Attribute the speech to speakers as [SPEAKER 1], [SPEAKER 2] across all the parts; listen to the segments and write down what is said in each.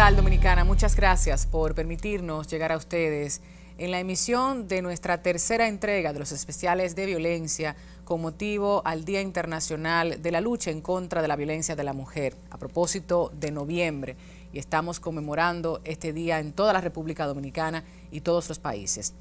[SPEAKER 1] tal, Dominicana? Muchas gracias por permitirnos llegar a ustedes en la emisión de nuestra tercera entrega de los especiales de violencia con motivo al Día Internacional de la Lucha en contra de la Violencia de la Mujer, a propósito de noviembre, y estamos conmemorando este día en toda la República Dominicana y todos los países.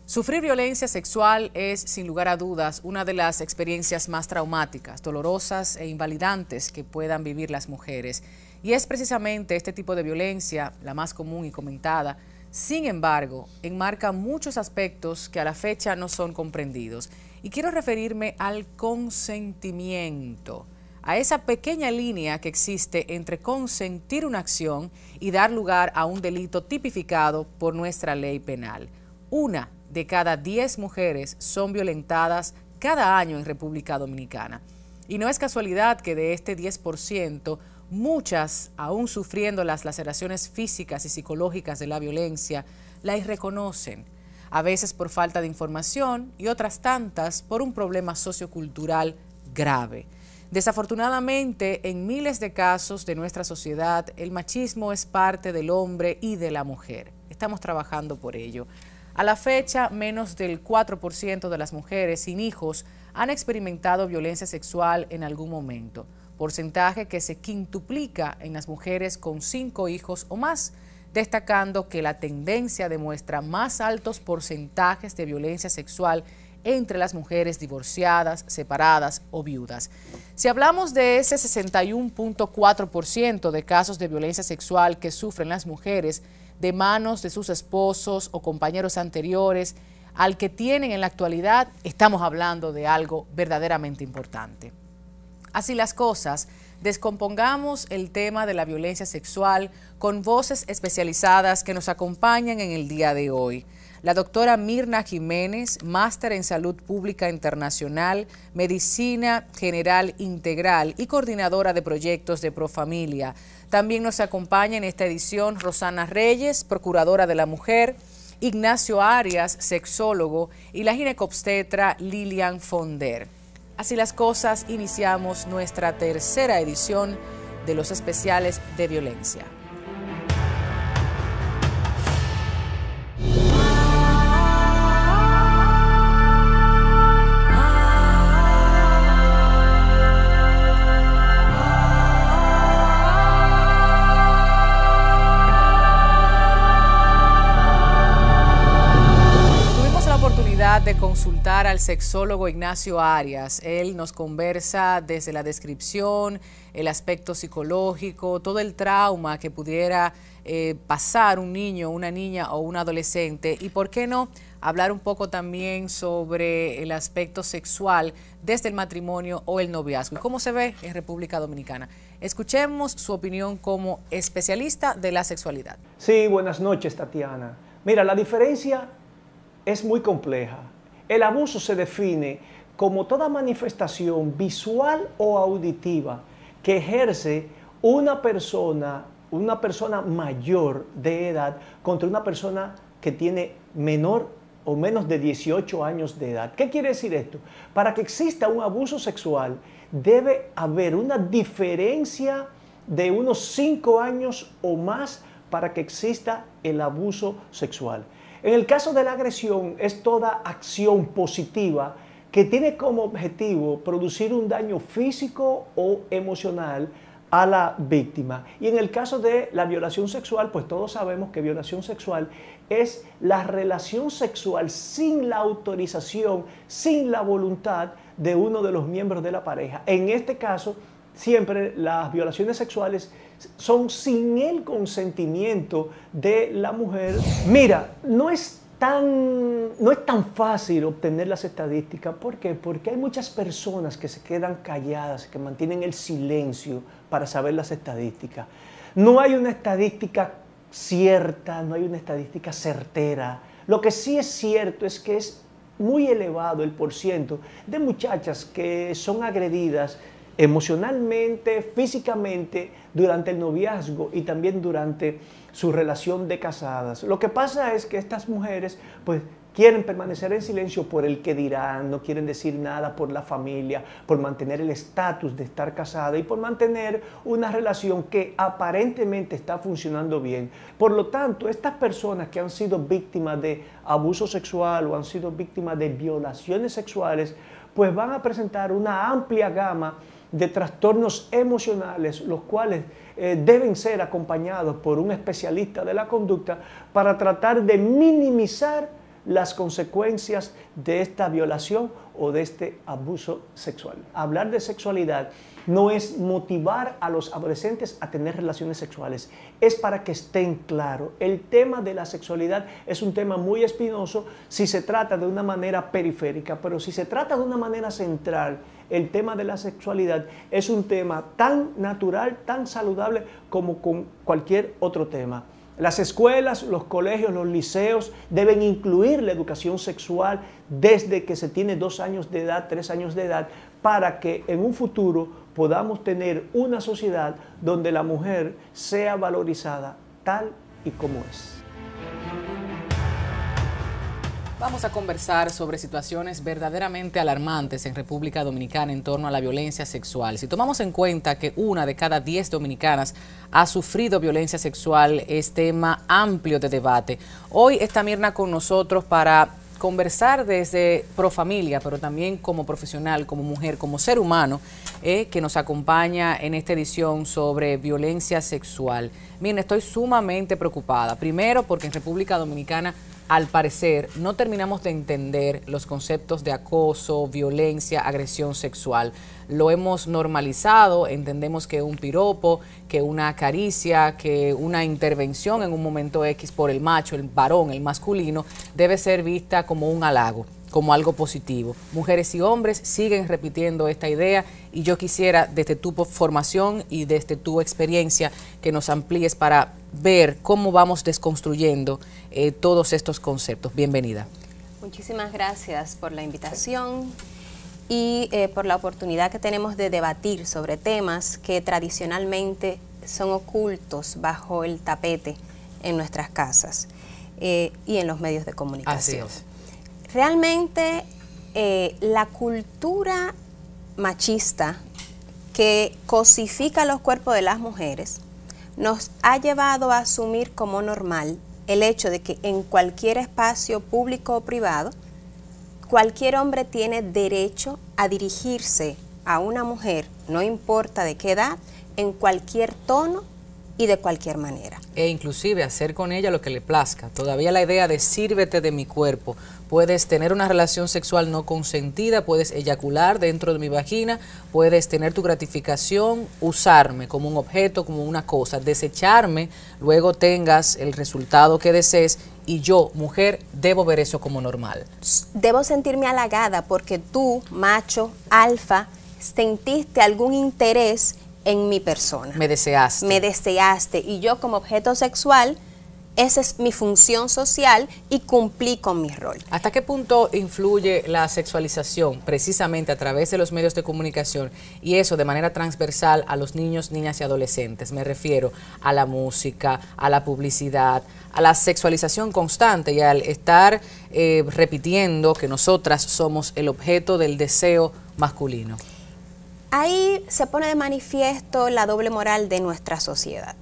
[SPEAKER 1] Sufrir violencia sexual es, sin lugar a dudas, una de las experiencias más traumáticas, dolorosas e invalidantes que puedan vivir las mujeres. Y es precisamente este tipo de violencia, la más común y comentada. Sin embargo, enmarca muchos aspectos que a la fecha no son comprendidos. Y quiero referirme al consentimiento, a esa pequeña línea que existe entre consentir una acción y dar lugar a un delito tipificado por nuestra ley penal. Una de cada 10 mujeres son violentadas cada año en República Dominicana. Y no es casualidad que de este 10%, muchas, aún sufriendo las laceraciones físicas y psicológicas de la violencia, la irreconocen, a veces por falta de información y otras tantas por un problema sociocultural grave. Desafortunadamente, en miles de casos de nuestra sociedad, el machismo es parte del hombre y de la mujer. Estamos trabajando por ello. A la fecha, menos del 4% de las mujeres sin hijos han experimentado violencia sexual en algún momento, porcentaje que se quintuplica en las mujeres con 5 hijos o más, destacando que la tendencia demuestra más altos porcentajes de violencia sexual entre las mujeres divorciadas, separadas o viudas. Si hablamos de ese 61.4% de casos de violencia sexual que sufren las mujeres de manos de sus esposos o compañeros anteriores al que tienen en la actualidad, estamos hablando de algo verdaderamente importante. Así las cosas, descompongamos el tema de la violencia sexual con voces especializadas que nos acompañan en el día de hoy. La doctora Mirna Jiménez, máster en Salud Pública Internacional, Medicina General Integral y coordinadora de proyectos de Profamilia. También nos acompaña en esta edición Rosana Reyes, procuradora de la mujer, Ignacio Arias, sexólogo, y la ginecobstetra Lilian Fonder. Así las cosas, iniciamos nuestra tercera edición de los especiales de violencia. De consultar al sexólogo Ignacio Arias. Él nos conversa desde la descripción, el aspecto psicológico, todo el trauma que pudiera pasar un niño, una niña o un adolescente, y por qué no hablar un poco también sobre el aspecto sexual desde el matrimonio o el noviazgo y cómo se ve en República Dominicana. Escuchemos su opinión como especialista de la sexualidad.
[SPEAKER 2] Sí, buenas noches, Tatiana. Mira, la diferencia es muy compleja. El abuso se define como toda manifestación visual o auditiva que ejerce una persona mayor de edad contra una persona que tiene menor o menos de 18 años de edad. ¿Qué quiere decir esto? Para que exista un abuso sexual debe haber una diferencia de unos 5 años o más para que exista el abuso sexual. En el caso de la agresión, es toda acción positiva que tiene como objetivo producir un daño físico o emocional a la víctima. Y en el caso de la violación sexual, pues todos sabemos que violación sexual es la relación sexual sin la autorización, sin la voluntad de uno de los miembros de la pareja. En este caso, siempre las violaciones sexuales son sin el consentimiento de la mujer. Mira, no es tan fácil obtener las estadísticas. ¿Por qué? Porque hay muchas personas que se quedan calladas, que mantienen el silencio para saber las estadísticas. No hay una estadística cierta, no hay una estadística certera. Lo que sí es cierto es que es muy elevado el porciento de muchachas que son agredidas emocionalmente, físicamente, durante el noviazgo y también durante su relación de casadas. Lo que pasa es que estas mujeres pues quieren permanecer en silencio por el que dirán, no quieren decir nada por la familia, por mantener el estatus de estar casada y por mantener una relación que aparentemente está funcionando bien. Por lo tanto, estas personas que han sido víctimas de abuso sexual o han sido víctimas de violaciones sexuales, pues van a presentar una amplia gama de trastornos emocionales, los cuales deben ser acompañados por un especialista de la conducta para tratar de minimizar las consecuencias de esta violación o de este abuso sexual. Hablar de sexualidad no es motivar a los adolescentes a tener relaciones sexuales, es para que estén claros. El tema de la sexualidad es un tema muy espinoso si se trata de una manera periférica, pero si se trata de una manera central, el tema de la sexualidad es un tema tan natural, tan saludable como con cualquier otro tema. Las escuelas, los colegios, los liceos deben incluir la educación sexual desde que se tiene 2 años de edad, 3 años de edad, para que en un futuro podamos tener una sociedad donde la mujer sea valorizada tal y como es.
[SPEAKER 1] Vamos a conversar sobre situaciones verdaderamente alarmantes en República Dominicana en torno a la violencia sexual. Si tomamos en cuenta que 1 de cada 10 dominicanas ha sufrido violencia sexual, es tema amplio de debate. Hoy está Mirna con nosotros para conversar desde Profamilia, pero también como profesional, como mujer, como ser humano, que nos acompaña en esta edición sobre violencia sexual. Miren, estoy sumamente preocupada. Primero, porque en República Dominicana, al parecer, no terminamos de entender los conceptos de acoso, violencia, agresión sexual. Lo hemos normalizado, entendemos que un piropo, que una caricia, que una intervención en un momento X por el macho, el varón, el masculino, debe ser vista como un halago, como algo positivo. Mujeres y hombres siguen repitiendo esta idea y yo quisiera, desde tu formación y desde tu experiencia, que nos amplíes para ver cómo vamos desconstruyendo todos estos conceptos. Bienvenida.
[SPEAKER 3] Muchísimas gracias por la invitación y por la oportunidad que tenemos de debatir sobre temas que tradicionalmente son ocultos bajo el tapete en nuestras casas y en los medios de comunicación.
[SPEAKER 1] Así es.
[SPEAKER 3] Realmente la cultura machista que cosifica los cuerpos de las mujeres nos ha llevado a asumir como normal el hecho de que en cualquier espacio público o privado, cualquier hombre tiene derecho a dirigirse a una mujer, no importa de qué edad, en cualquier tono y de cualquier manera.
[SPEAKER 1] E inclusive hacer con ella lo que le plazca. Todavía la idea de sírvete de mi cuerpo. Puedes tener una relación sexual no consentida, puedes eyacular dentro de mi vagina, puedes tener tu gratificación, usarme como un objeto, como una cosa, desecharme, luego tengas el resultado que desees y yo, mujer, debo ver eso como normal.
[SPEAKER 3] Debo sentirme halagada porque tú, macho, alfa, sentiste algún interés en mi persona.
[SPEAKER 1] Me deseaste.
[SPEAKER 3] Me deseaste y yo como objeto sexual, esa es mi función social y cumplí con mi rol.
[SPEAKER 1] ¿Hasta qué punto influye la sexualización precisamente a través de los medios de comunicación y eso de manera transversal a los niños, niñas y adolescentes? Me refiero a la música, a la publicidad, a la sexualización constante y al estar repitiendo que nosotras somos el objeto del deseo masculino.
[SPEAKER 3] Ahí se pone de manifiesto la doble moral de nuestra sociedad,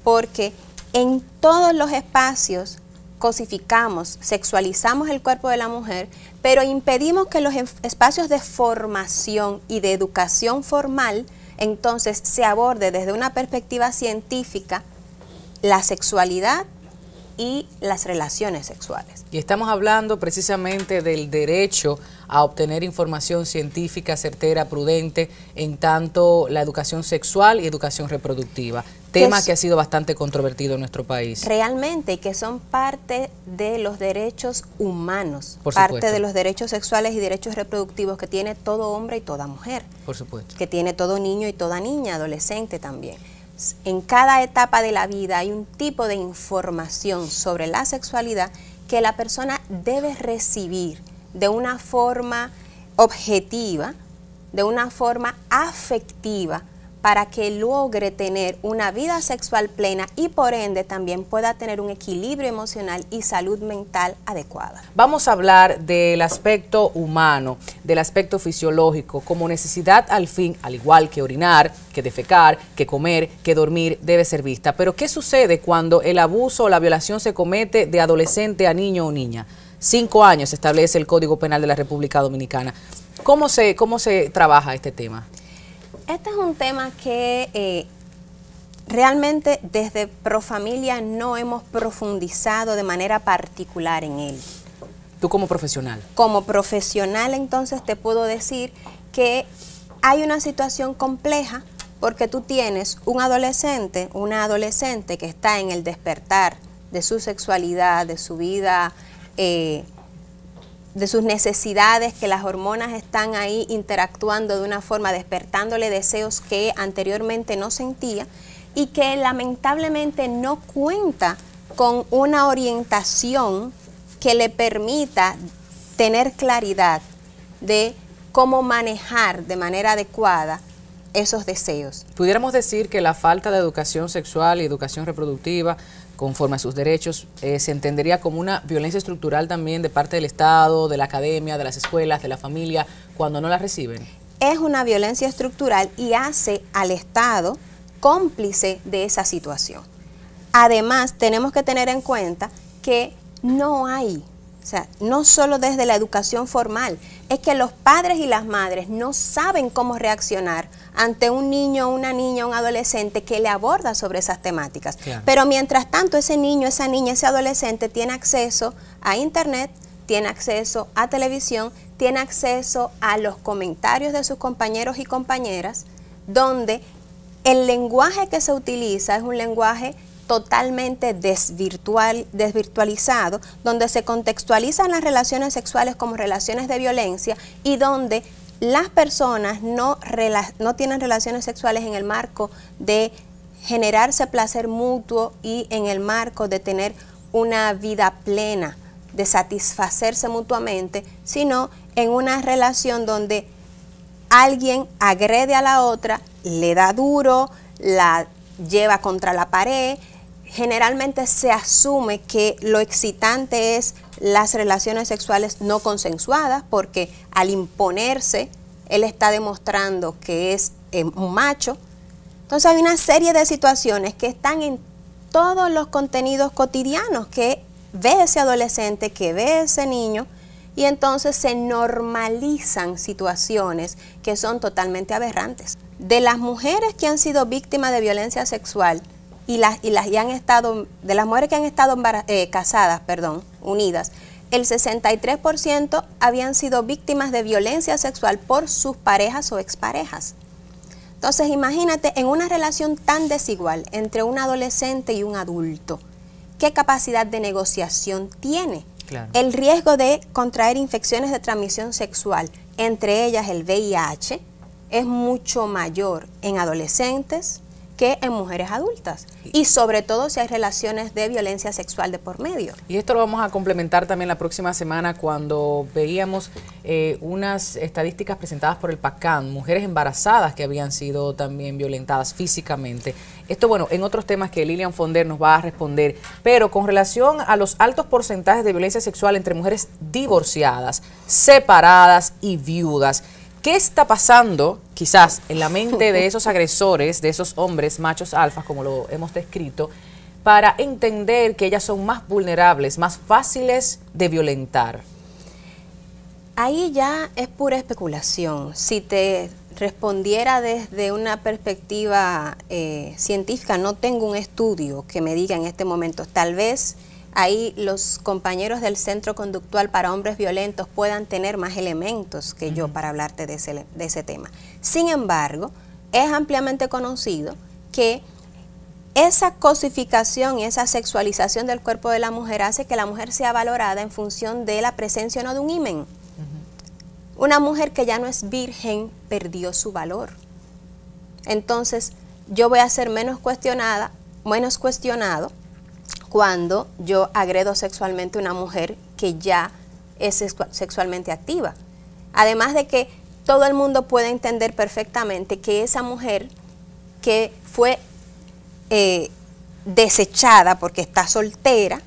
[SPEAKER 3] porque en todos los espacios cosificamos, sexualizamos el cuerpo de la mujer, pero impedimos que los espacios de formación y de educación formal entonces se aborde desde una perspectiva científica la sexualidad y las relaciones sexuales.
[SPEAKER 1] Y estamos hablando precisamente del derecho a obtener información científica, certera, prudente, en tanto la educación sexual y educación reproductiva, tema que ha sido bastante controvertido en nuestro país.
[SPEAKER 3] Realmente, y que son parte de los derechos humanos,
[SPEAKER 1] Por
[SPEAKER 3] parte
[SPEAKER 1] supuesto.
[SPEAKER 3] de los derechos sexuales y derechos reproductivos que tiene todo hombre y toda mujer.
[SPEAKER 1] Por supuesto.
[SPEAKER 3] Que tiene todo niño y toda niña, adolescente también. En cada etapa de la vida hay un tipo de información sobre la sexualidad que la persona debe recibir de una forma objetiva, de una forma afectiva, para que logre tener una vida sexual plena y por ende también pueda tener un equilibrio emocional y salud mental adecuada.
[SPEAKER 1] Vamos a hablar del aspecto humano, del aspecto fisiológico, como necesidad al fin, al igual que orinar, que defecar, que comer, que dormir, debe ser vista. Pero ¿qué sucede cuando el abuso o la violación se comete de adolescente a niño o niña? 5 años establece el Código Penal de la República Dominicana. ¿Cómo se trabaja este tema?
[SPEAKER 3] Este es un tema que realmente desde Profamilia no hemos profundizado de manera particular en él.
[SPEAKER 1] ¿Tú como profesional? Como
[SPEAKER 3] profesional, entonces te puedo decir que hay una situación compleja porque tú tienes un adolescente, una adolescente que está en el despertar de su sexualidad, de su vida, de sus necesidades, que las hormonas están ahí interactuando de una forma, despertándole deseos que anteriormente no sentía y que lamentablemente no cuenta con una orientación que le permita tener claridad de cómo manejar de manera adecuada esos deseos.
[SPEAKER 1] Pudiéramos decir que la falta de educación sexual y educación reproductiva conforme a sus derechos, se entendería como una violencia estructural también de parte del Estado, de la academia, de las escuelas, de la familia, cuando no la reciben.
[SPEAKER 3] Es una violencia estructural y hace al Estado cómplice de esa situación. Además, tenemos que tener en cuenta que no hay, o sea, no solo desde la educación formal, es que los padres y las madres no saben cómo reaccionar ante un niño, una niña, un adolescente que le aborda sobre esas temáticas. Claro. Pero mientras tanto ese niño, esa niña, ese adolescente tiene acceso a internet, tiene acceso a televisión, tiene acceso a los comentarios de sus compañeros y compañeras, donde el lenguaje que se utiliza es un lenguaje totalmente desvirtualizado, donde se contextualizan las relaciones sexuales como relaciones de violencia y donde las personas no tienen relaciones sexuales en el marco de generarse placer mutuo y en el marco de tener una vida plena, de satisfacerse mutuamente, sino en una relación donde alguien agrede a la otra, le da duro, la lleva contra la pared. Generalmente se asume que lo excitante es las relaciones sexuales no consensuadas, porque al imponerse, él está demostrando que es un macho. Entonces hay una serie de situaciones que están en todos los contenidos cotidianos que ve ese adolescente, que ve ese niño, y entonces se normalizan situaciones que son totalmente aberrantes. De las mujeres que han sido víctimas de violencia sexual, de las mujeres que han estado casadas, unidas, el 63% habían sido víctimas de violencia sexual por sus parejas o exparejas. Entonces imagínate, en una relación tan desigual entre un adolescente y un adulto, ¿qué capacidad de negociación tiene? Claro. El riesgo de contraer infecciones de transmisión sexual, entre ellas el VIH, es mucho mayor en adolescentes que en mujeres adultas, y sobre todo si hay relaciones de violencia sexual de por medio.
[SPEAKER 1] Y esto lo vamos a complementar también la próxima semana cuando veíamos unas estadísticas presentadas por el PACAN, mujeres embarazadas que habían sido también violentadas físicamente. Esto, bueno, en otros temas que Lilian Fonder nos va a responder, pero con relación a los altos porcentajes de violencia sexual entre mujeres divorciadas, separadas y viudas, ¿qué está pasando quizás en la mente de esos agresores, de esos hombres machos alfas, como lo hemos descrito, para entender que ellas son más vulnerables, más fáciles de violentar?
[SPEAKER 3] Ahí ya es pura especulación. Si te respondiera desde una perspectiva científica, no tengo un estudio que me diga en este momento. Tal vez ahí los compañeros del Centro Conductual para Hombres Violentos puedan tener más elementos que yo para hablarte de ese tema. Sin embargo, es ampliamente conocido que esa cosificación y esa sexualización del cuerpo de la mujer hace que la mujer sea valorada en función de la presencia o no de un himen. Una mujer que ya no es virgen perdió su valor. Entonces, yo voy a ser menos cuestionado cuando yo agredo sexualmente a una mujer que ya es sexualmente activa. Además de que todo el mundo puede entender perfectamente que esa mujer que fue desechada porque está soltera,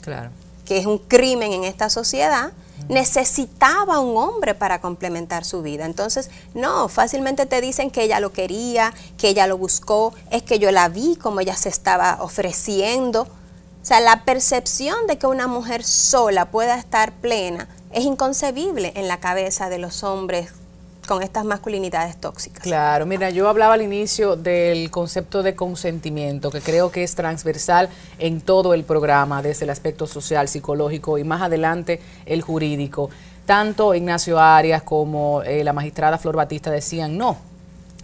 [SPEAKER 1] claro,
[SPEAKER 3] que es un crimen en esta sociedad, necesitaba un hombre para complementar su vida. Entonces, no, fácilmente te dicen que ella lo quería, que ella lo buscó, es que yo la vi como ella se estaba ofreciendo. O sea, la percepción de que una mujer sola pueda estar plena es inconcebible en la cabeza de los hombres con estas masculinidades tóxicas.
[SPEAKER 1] Claro, mira, yo hablaba al inicio del concepto de consentimiento, que creo que es transversal en todo el programa, desde el aspecto social, psicológico y más adelante el jurídico. Tanto Ignacio Arias como la magistrada Flor Batista decían, no,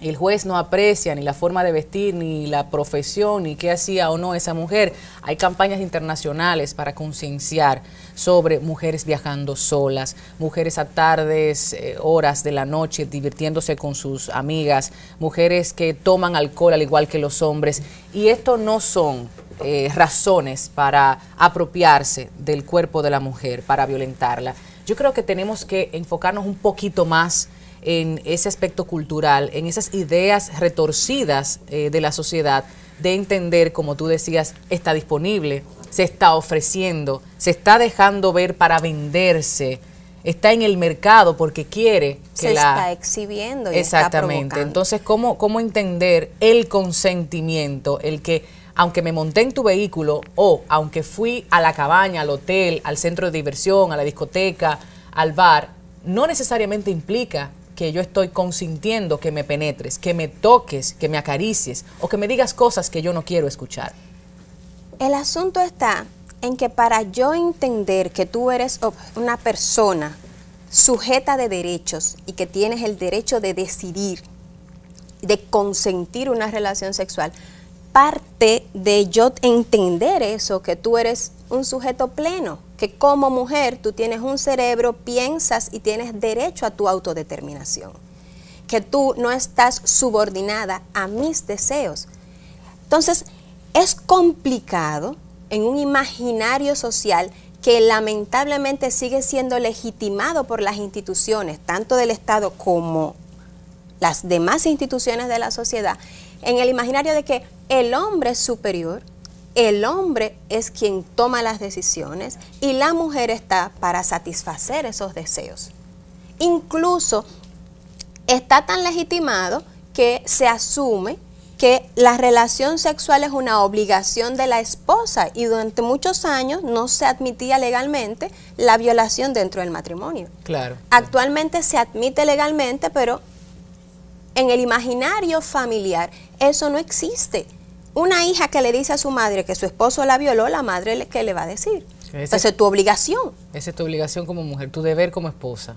[SPEAKER 1] el juez no aprecia ni la forma de vestir, ni la profesión, ni qué hacía o no esa mujer. Hay campañas internacionales para concienciar sobre mujeres viajando solas, mujeres a tardes, horas de la noche, divirtiéndose con sus amigas, mujeres que toman alcohol al igual que los hombres. Y esto no son razones para apropiarse del cuerpo de la mujer, para violentarla. Yo creo que tenemos que enfocarnos un poquito más en ese aspecto cultural, en esas ideas retorcidas de la sociedad, de entender, como tú decías, está disponible, se está ofreciendo, se está dejando ver para venderse, está en el mercado porque quiere que
[SPEAKER 3] se está exhibiendo y
[SPEAKER 1] exactamente.
[SPEAKER 3] Está provocando.
[SPEAKER 1] Entonces, ¿cómo entender el consentimiento, el que aunque me monté en tu vehículo o aunque fui a la cabaña, al hotel, al centro de diversión, a la discoteca, al bar, no necesariamente implica que yo estoy consintiendo que me penetres, que me toques, que me acaricies o que me digas cosas que yo no quiero escuchar?
[SPEAKER 3] El asunto está en que para yo entender que tú eres una persona sujeta de derechos y que tienes el derecho de decidir, de consentir una relación sexual, parte de yo entender eso, que tú eres un sujeto pleno, que como mujer tú tienes un cerebro, piensas y tienes derecho a tu autodeterminación, que tú no estás subordinada a mis deseos. Entonces, es complicado en un imaginario social que lamentablemente sigue siendo legitimado por las instituciones, tanto del Estado como las demás instituciones de la sociedad, en el imaginario de que el hombre es superior, el hombre es quien toma las decisiones y la mujer está para satisfacer esos deseos. Incluso está tan legitimado que se asume que la relación sexual es una obligación de la esposa y durante muchos años no se admitía legalmente la violación dentro del matrimonio.
[SPEAKER 1] Claro.
[SPEAKER 3] Actualmente se admite legalmente, pero en el imaginario familiar eso no existe. Una hija que le dice a su madre que su esposo la violó, la madre, ¿qué le va a decir? Esa es tu obligación.
[SPEAKER 1] Esa es tu obligación como mujer, tu deber como esposa.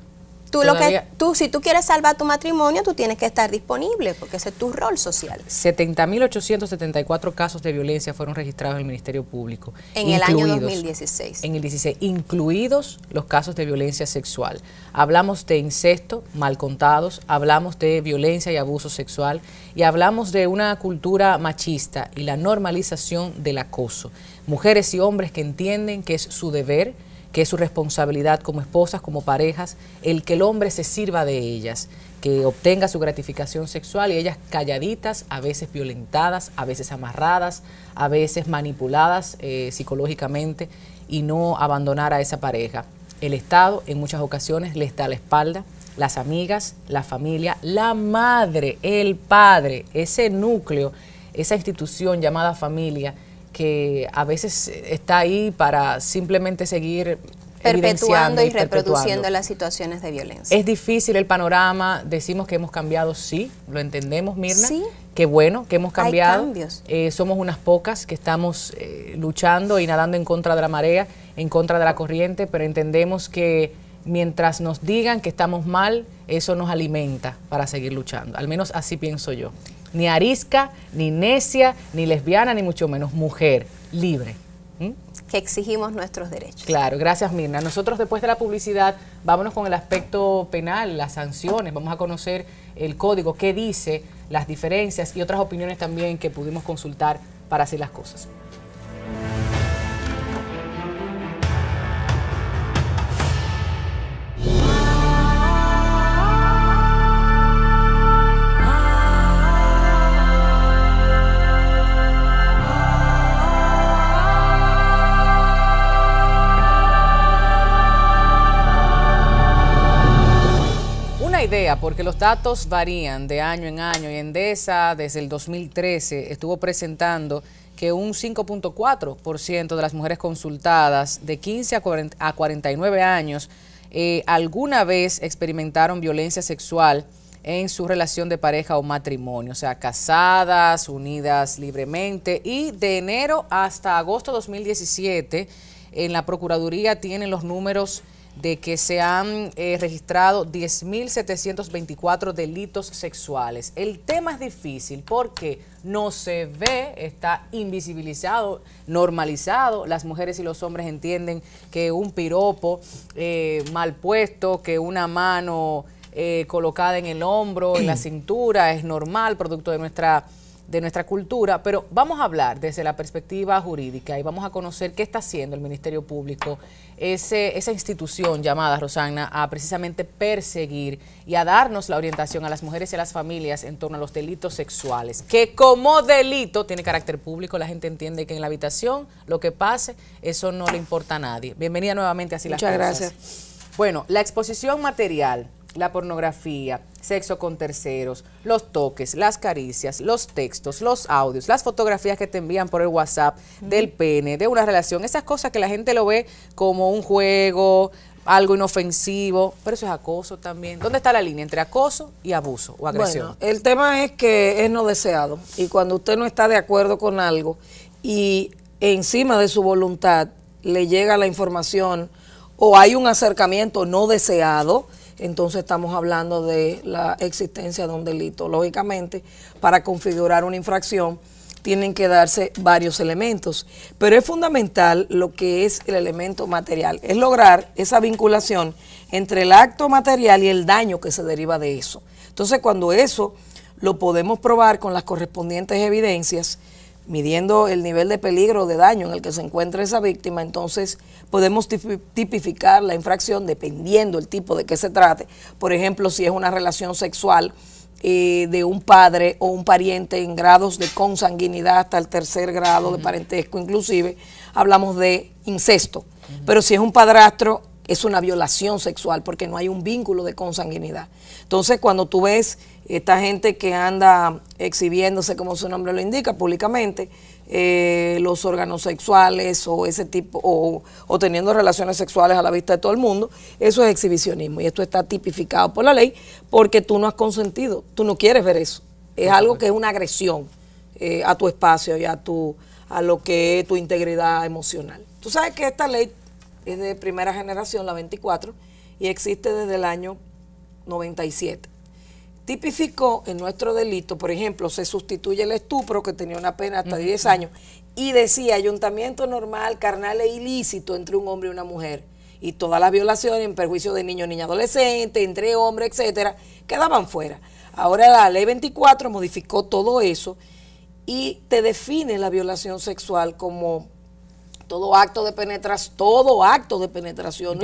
[SPEAKER 3] Si tú quieres salvar tu matrimonio, tú tienes que estar disponible, porque ese es tu rol social.
[SPEAKER 1] 70.874 casos de violencia fueron registrados en el Ministerio Público.
[SPEAKER 3] En el año 2016.
[SPEAKER 1] En el 16, incluidos los casos de violencia sexual. Hablamos de incesto, mal contados, hablamos de violencia y abuso sexual, y hablamos de una cultura machista y la normalización del acoso. Mujeres y hombres que entienden que es su deber, que es su responsabilidad como esposas, como parejas, el que el hombre se sirva de ellas, que obtenga su gratificación sexual y ellas calladitas, a veces violentadas, a veces amarradas, a veces manipuladas psicológicamente, y no abandonar a esa pareja. El Estado en muchas ocasiones les da la espalda, las amigas, la familia, la madre, el padre, ese núcleo, esa institución llamada familia, que a veces está ahí para simplemente seguir
[SPEAKER 3] perpetuando y reproduciendo las situaciones de violencia.
[SPEAKER 1] Es difícil el panorama, decimos que hemos cambiado, sí, lo entendemos, Mirna.
[SPEAKER 3] Sí.
[SPEAKER 1] Qué bueno que hemos cambiado.
[SPEAKER 3] Hay cambios.
[SPEAKER 1] Somos unas pocas que estamos luchando y nadando en contra de la marea, en contra de la corriente, pero entendemos que mientras nos digan que estamos mal, eso nos alimenta para seguir luchando. Al menos así pienso yo. Ni arisca, ni necia, ni lesbiana, ni mucho menos mujer, libre.
[SPEAKER 3] Que exigimos nuestros derechos.
[SPEAKER 1] Claro, gracias, Mirna. Nosotros después de la publicidad vámonos con el aspecto penal, las sanciones, vamos a conocer el código, qué dice, las diferencias y otras opiniones también que pudimos consultar para hacer las cosas. sea, porque los datos varían de año en año y Endesa desde el 2013 estuvo presentando que un 5.4% de las mujeres consultadas de 15 a 49 años alguna vez experimentaron violencia sexual en su relación de pareja o matrimonio, o sea, casadas, unidas libremente, y de enero hasta agosto de 2017 en la Procuraduría tienen los números de que se han registrado 10.724 delitos sexuales. El tema es difícil porque no se ve, está invisibilizado, normalizado. Las mujeres y los hombres entienden que un piropo mal puesto, que una mano colocada en el hombro, en la cintura, es normal, producto de nuestra cultura, pero vamos a hablar desde la perspectiva jurídica y vamos a conocer qué está haciendo el Ministerio Público, esa institución llamada, Rosana, a precisamente perseguir y a darnos la orientación a las mujeres y a las familias en torno a los delitos sexuales, que como delito tiene carácter público. La gente entiende que en la habitación lo que pase, eso no le importa a nadie. Bienvenida nuevamente a Así las Cosas.
[SPEAKER 4] Muchas gracias.
[SPEAKER 1] Bueno, la exposición material, la pornografía, sexo con terceros, los toques, las caricias, los textos, los audios, las fotografías que te envían por el WhatsApp del pene, de una relación, esas cosas que la gente lo ve como un juego, algo inofensivo, pero eso es acoso también. ¿Dónde está la línea entre acoso y abuso o agresión?
[SPEAKER 4] Bueno, el tema es que es no deseado, y cuando usted no está de acuerdo con algo y encima de su voluntad le llega la información o hay un acercamiento no deseado, entonces estamos hablando de la existencia de un delito. Lógicamente, para configurar una infracción tienen que darse varios elementos, pero es fundamental lo que es el elemento material, es lograr esa vinculación entre el acto material y el daño que se deriva de eso. Entonces, cuando eso lo podemos probar con las correspondientes evidencias, midiendo el nivel de peligro o de daño en el que se encuentra esa víctima, entonces podemos tipificar la infracción dependiendo el tipo de que se trate. Por ejemplo, si es una relación sexual de un padre o un pariente en grados de consanguinidad hasta el tercer grado de parentesco, inclusive, hablamos de incesto. Pero si es un padrastro, es una violación sexual porque no hay un vínculo de consanguinidad. Entonces, cuando tú ves esta gente que anda exhibiéndose, como su nombre lo indica, públicamente, los órganos sexuales o ese tipo, o teniendo relaciones sexuales a la vista de todo el mundo, eso es exhibicionismo y esto está tipificado por la ley porque tú no has consentido, tú no quieres ver eso. Es algo que es una agresión a tu espacio y a lo que es tu integridad emocional. Tú sabes que esta ley es de primera generación, la 24, y existe desde el año 97. Tipificó en nuestro delito, por ejemplo, se sustituye el estupro, que tenía una pena hasta 10 años, y decía ayuntamiento normal, carnal e ilícito entre un hombre y una mujer. Y todas las violaciones en perjuicio de niños, niñas, adolescentes, entre hombres, etcétera, quedaban fuera. Ahora la ley 24 modificó todo eso y te define la violación sexual como todo acto de penetración,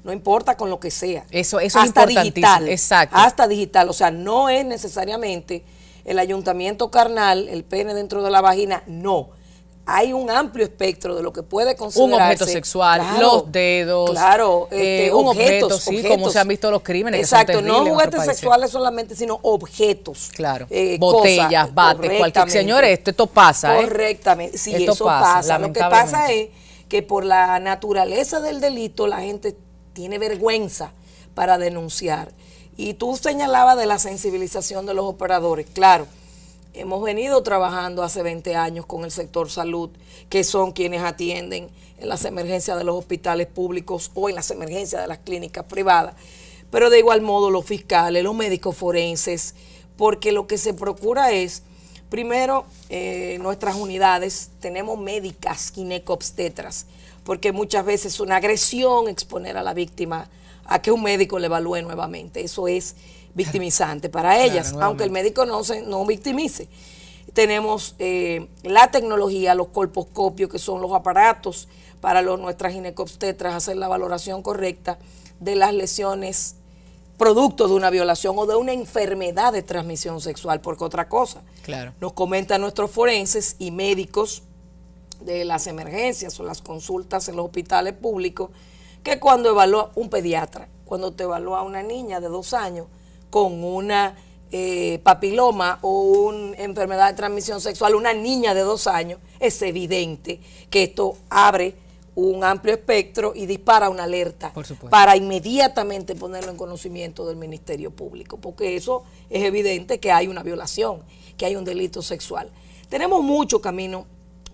[SPEAKER 4] no importa con lo que sea.
[SPEAKER 1] Eso
[SPEAKER 4] hasta
[SPEAKER 1] es
[SPEAKER 4] digital,
[SPEAKER 1] exacto.
[SPEAKER 4] Hasta digital, o sea, no es necesariamente el ayuntamiento carnal, el pene dentro de la vagina, no. Hay un amplio espectro de lo que puede considerarse.
[SPEAKER 1] Un objeto sexual, claro, los dedos.
[SPEAKER 4] Claro,
[SPEAKER 1] un objeto, sí, como se han visto los crímenes.
[SPEAKER 4] Exacto, que son no juguetes sexuales solamente, sino objetos.
[SPEAKER 1] Claro, botellas, bates, cualquier. Señores, esto pasa.
[SPEAKER 4] Correctamente, sí, eso pasa. Lo que pasa es que por la naturaleza del delito la gente tiene vergüenza para denunciar. Y tú señalabas de la sensibilización de los operadores, claro. Hemos venido trabajando hace 20 años con el sector salud, que son quienes atienden en las emergencias de los hospitales públicos o en las emergencias de las clínicas privadas. Pero de igual modo los fiscales, los médicos forenses, porque lo que se procura es, primero, nuestras unidades, tenemos médicas ginecobstetras, porque muchas veces es una agresión exponer a la víctima a que un médico le evalúe nuevamente. Eso es victimizante para ellas, claro, aunque el médico no victimice. Tenemos la tecnología, los colposcopios, que son los aparatos para nuestras ginecobstetras hacer la valoración correcta de las lesiones producto de una violación o de una enfermedad de transmisión sexual, porque otra cosa.
[SPEAKER 1] Claro. Nos
[SPEAKER 4] comentan nuestros forenses y médicos de las emergencias o las consultas en los hospitales públicos, que cuando evalúa un pediatra, cuando te evalúa a una niña de 2 años, con una papiloma o una enfermedad de transmisión sexual, una niña de 2 años, es evidente que esto abre un amplio espectro y dispara una alerta para inmediatamente ponerlo en conocimiento del Ministerio Público, porque eso es evidente que hay una violación, que hay un delito sexual. Tenemos mucho camino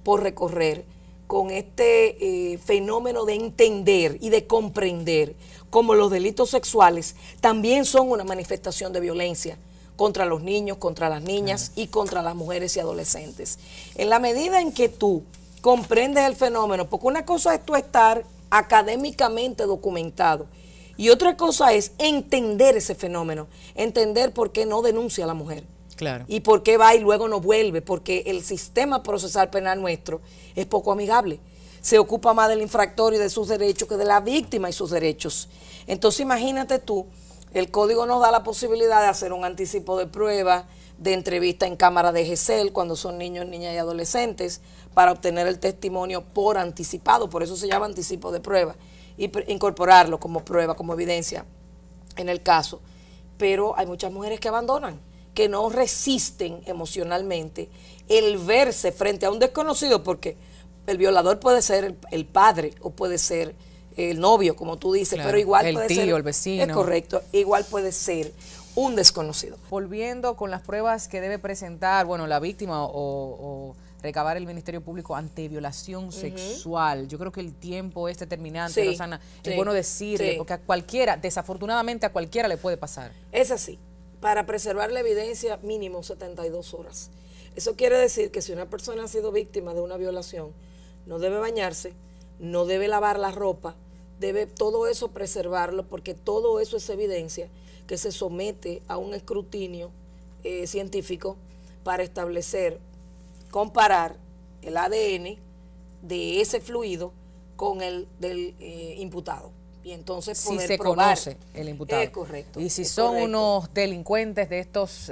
[SPEAKER 4] por recorrer con este fenómeno de entender y de comprender cómo los delitos sexuales también son una manifestación de violencia contra los niños, contra las niñas y contra las mujeres y adolescentes. En la medida en que tú comprendes el fenómeno, porque una cosa es tú estar académicamente documentado y otra cosa es entender ese fenómeno, entender por qué no denuncia a la mujer.
[SPEAKER 1] Claro.
[SPEAKER 4] Y por qué va y luego no vuelve, porque el sistema procesal penal nuestro es poco amigable. Se ocupa más del infractor y de sus derechos que de la víctima y sus derechos. Entonces imagínate tú, el código nos da la posibilidad de hacer un anticipo de prueba, de entrevista en cámara de GESEL cuando son niños, niñas y adolescentes, para obtener el testimonio por anticipado, por eso se llama anticipo de prueba, y incorporarlo como prueba, como evidencia en el caso. Pero hay muchas mujeres que abandonan, que no resisten emocionalmente el verse frente a un desconocido, porque el violador puede ser el padre o puede ser el novio, como tú dices,
[SPEAKER 1] claro,
[SPEAKER 4] pero igual
[SPEAKER 1] el
[SPEAKER 4] puede
[SPEAKER 1] tío,
[SPEAKER 4] ser
[SPEAKER 1] el vecino.
[SPEAKER 4] Es correcto, igual puede ser un desconocido.
[SPEAKER 1] Volviendo con las pruebas que debe presentar, bueno, la víctima o recabar el Ministerio Público ante violación sexual. Yo creo que el tiempo es determinante,
[SPEAKER 4] Sí,
[SPEAKER 1] Rosana.
[SPEAKER 4] sí,
[SPEAKER 1] Es bueno decirle,
[SPEAKER 4] sí.
[SPEAKER 1] porque a cualquiera, desafortunadamente a cualquiera le puede pasar.
[SPEAKER 4] Es así. Para preservar la evidencia, mínimo 72 horas. Eso quiere decir que si una persona ha sido víctima de una violación, no debe bañarse, no debe lavar la ropa, debe todo eso preservarlo, porque todo eso es evidencia que se somete a un escrutinio científico para establecer, comparar el ADN de ese fluido con el del imputado. Y entonces
[SPEAKER 1] Si
[SPEAKER 4] poder
[SPEAKER 1] se
[SPEAKER 4] probar.
[SPEAKER 1] conoce el imputado.
[SPEAKER 4] Es correcto.
[SPEAKER 1] Y si
[SPEAKER 4] es
[SPEAKER 1] son
[SPEAKER 4] correcto.
[SPEAKER 1] unos delincuentes de estos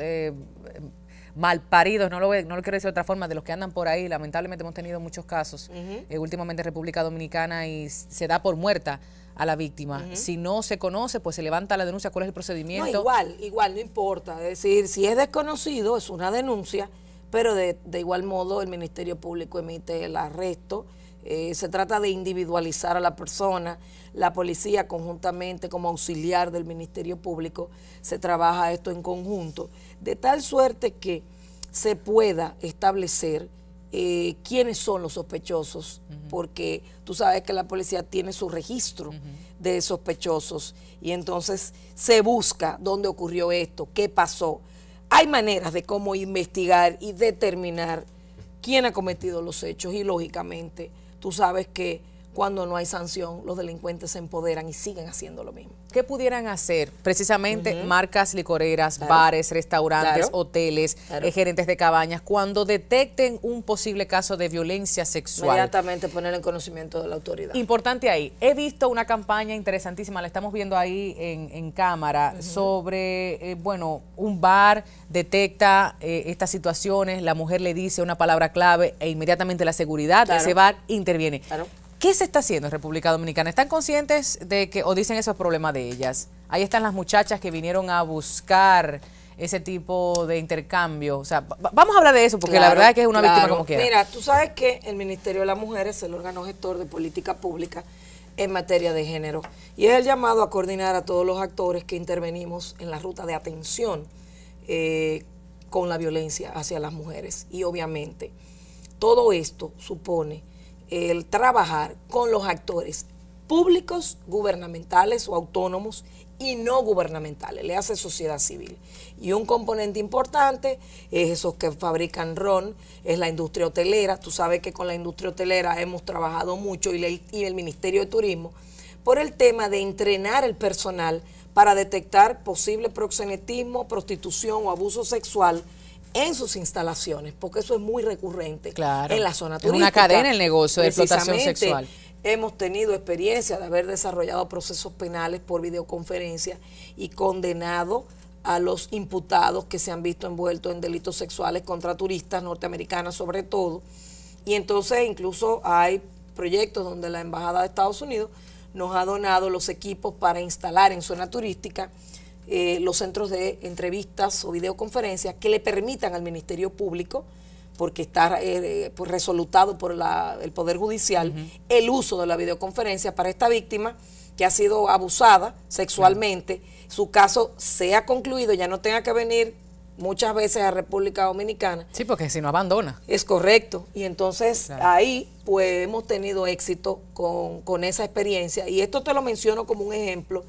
[SPEAKER 1] malparidos, no lo quiero decir de otra forma, de los que andan por ahí, lamentablemente hemos tenido muchos casos últimamente en República Dominicana y se da por muerta a la víctima. Si no se conoce, pues se levanta la denuncia. ¿Cuál es el procedimiento?
[SPEAKER 4] No, igual, no importa. Es decir, si es desconocido, es una denuncia, pero de igual modo el Ministerio Público emite el arresto. Se trata de individualizar a la persona. La policía conjuntamente como auxiliar del Ministerio Público se trabaja esto en conjunto, de tal suerte que se pueda establecer quiénes son los sospechosos, porque tú sabes que la policía tiene su registro de sospechosos y entonces se busca dónde ocurrió esto, qué pasó. Hay maneras de cómo investigar y determinar quién ha cometido los hechos y lógicamente tú sabes que cuando no hay sanción los delincuentes se empoderan y siguen haciendo lo mismo.
[SPEAKER 1] ¿Qué pudieran hacer precisamente marcas licoreras,
[SPEAKER 4] Claro.
[SPEAKER 1] bares, restaurantes,
[SPEAKER 4] Claro.
[SPEAKER 1] hoteles,
[SPEAKER 4] Claro.
[SPEAKER 1] gerentes de cabañas, cuando detecten un posible caso de violencia sexual?
[SPEAKER 4] Inmediatamente poner en conocimiento de la autoridad.
[SPEAKER 1] Importante ahí, he visto una campaña interesantísima, la estamos viendo ahí en cámara, sobre, bueno, un bar detecta estas situaciones, la mujer le dice una palabra clave e inmediatamente la seguridad de
[SPEAKER 4] Claro.
[SPEAKER 1] ese bar interviene.
[SPEAKER 4] Claro.
[SPEAKER 1] ¿Qué se está haciendo en República Dominicana? ¿Están conscientes de que, o dicen esos problemas de ellas? Ahí están las muchachas que vinieron a buscar ese tipo de intercambio. O sea, vamos a hablar de eso, porque la verdad es que es una víctima como quiera.
[SPEAKER 4] Mira, tú sabes que el Ministerio de la Mujer es el órgano gestor de política pública en materia de género y es el llamado a coordinar a todos los actores que intervenimos en la ruta de atención con la violencia hacia las mujeres. Y obviamente todo esto supone el trabajar con los actores públicos, gubernamentales o autónomos y no gubernamentales, le hace sociedad civil. Y un componente importante es esos que fabrican ron, es la industria hotelera. Tú sabes que con la industria hotelera hemos trabajado mucho y el Ministerio de Turismo por el tema de entrenar el personal para detectar posible proxenetismo, prostitución o abuso sexual en sus instalaciones, porque eso es muy recurrente en la zona turística.
[SPEAKER 1] Es una cadena el negocio de explotación sexual.
[SPEAKER 4] Hemos tenido experiencia de haber desarrollado procesos penales por videoconferencia y condenado a los imputados que se han visto envueltos en delitos sexuales contra turistas norteamericanas sobre todo. Y entonces incluso hay proyectos donde la Embajada de Estados Unidos nos ha donado los equipos para instalar en zona turística los centros de entrevistas o videoconferencias que le permitan al Ministerio Público, porque está pues resolutado por el Poder Judicial, el uso de la videoconferencia para esta víctima que ha sido abusada sexualmente, su caso sea concluido, ya no tenga que venir muchas veces a República Dominicana.
[SPEAKER 1] Sí, porque si no abandona.
[SPEAKER 4] Es correcto. Y entonces ahí pues hemos tenido éxito con esa experiencia. Y esto te lo menciono como un ejemplo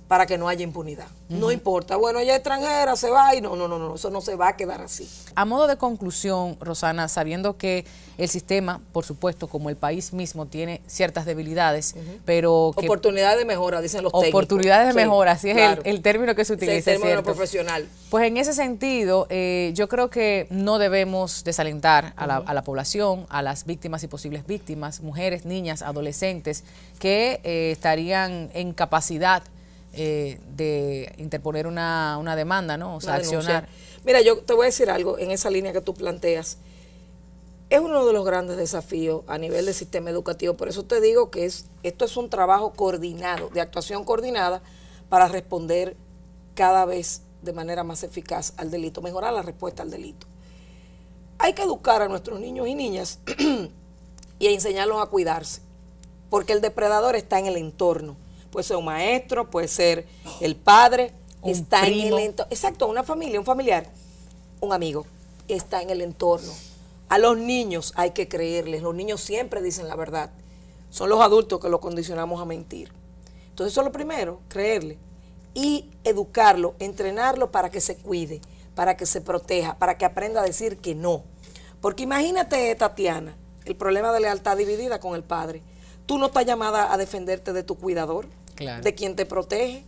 [SPEAKER 4] para que no haya impunidad. No importa, bueno, ella es extranjera, se va y no, eso no se va a quedar así.
[SPEAKER 1] A modo de conclusión, Rosana, sabiendo que el sistema, por supuesto, como el país mismo, tiene ciertas debilidades, pero...
[SPEAKER 4] Oportunidades de mejora, dicen los técnicos.
[SPEAKER 1] Oportunidades de mejora, así es el término que se utiliza.
[SPEAKER 4] Es el término profesional.
[SPEAKER 1] Pues en ese sentido, yo creo que no debemos desalentar a la población, a las víctimas y posibles víctimas, mujeres, niñas, adolescentes, que estarían en capacidad de interponer una demanda, ¿no? O sea, accionar.
[SPEAKER 4] Mira, yo te voy a decir algo en esa línea que tú planteas. Es uno de los grandes desafíos a nivel del sistema educativo. Por eso te digo que esto es un trabajo coordinado, de actuación coordinada para responder cada vez de manera más eficaz al delito, mejorar la respuesta al delito. Hay que educar a nuestros niños y niñas y a enseñarlos a cuidarse, porque el depredador está en el entorno. Puede ser un maestro, puede ser el padre, está primo. En el entorno. Exacto, una familia, un familiar, un amigo, está en el entorno. A los niños hay que creerles, los niños siempre dicen la verdad. Son los adultos que los condicionamos a mentir. Entonces eso es lo primero, creerle. Y educarlo, entrenarlo para que se cuide, para que se proteja, para que aprenda a decir que no. Porque imagínate, Tatiana, el problema de lealtad dividida con el padre. Tú no estás llamada a defenderte de tu cuidador, claro, de quien te protege.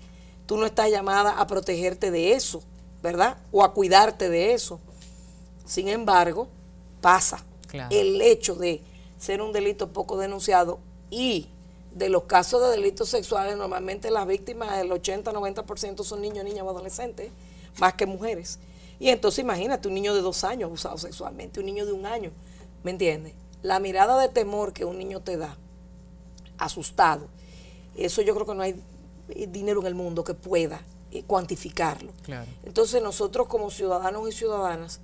[SPEAKER 4] Tú no estás llamada a protegerte de eso, ¿verdad? O a cuidarte de eso. Sin embargo, pasa. Claro. El hecho de ser un delito poco denunciado y de los casos de delitos sexuales, normalmente las víctimas, el 80-90% son niños, niñas o adolescentes, más que mujeres. Y entonces imagínate un niño de 2 años abusado sexualmente, un niño de 1 año, ¿me entiendes? La mirada de temor que un niño te da, asustado, eso yo creo que no hay dinero en el mundo que pueda cuantificarlo. Claro. Entonces nosotros como ciudadanos y ciudadanas,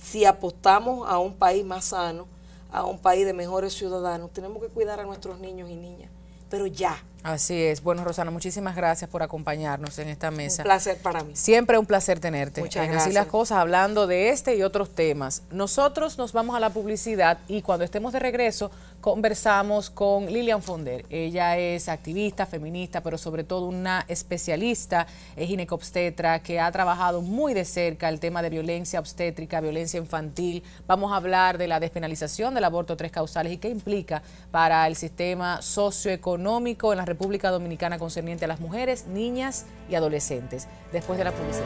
[SPEAKER 4] si apostamos a un país más sano, a un país de mejores ciudadanos, tenemos que cuidar a nuestros niños y niñas, pero ya.
[SPEAKER 1] Así es. Bueno, Rosana, muchísimas gracias por acompañarnos en esta mesa.
[SPEAKER 4] Un placer para mí.
[SPEAKER 1] Siempre un placer tenerte.
[SPEAKER 4] Muchas gracias.
[SPEAKER 1] Así las cosas, hablando de este y otros temas. Nosotros nos vamos a la publicidad y cuando estemos de regreso conversamos con Lilian Fonder. Ella es activista, feminista, pero sobre todo una especialista, es ginecobstetra, que ha trabajado muy de cerca el tema de violencia obstétrica, violencia infantil. Vamos a hablar de la despenalización del aborto 3 causales y qué implica para el sistema socioeconómico en la República Dominicana concerniente a las mujeres, niñas y adolescentes. Después de la publicidad.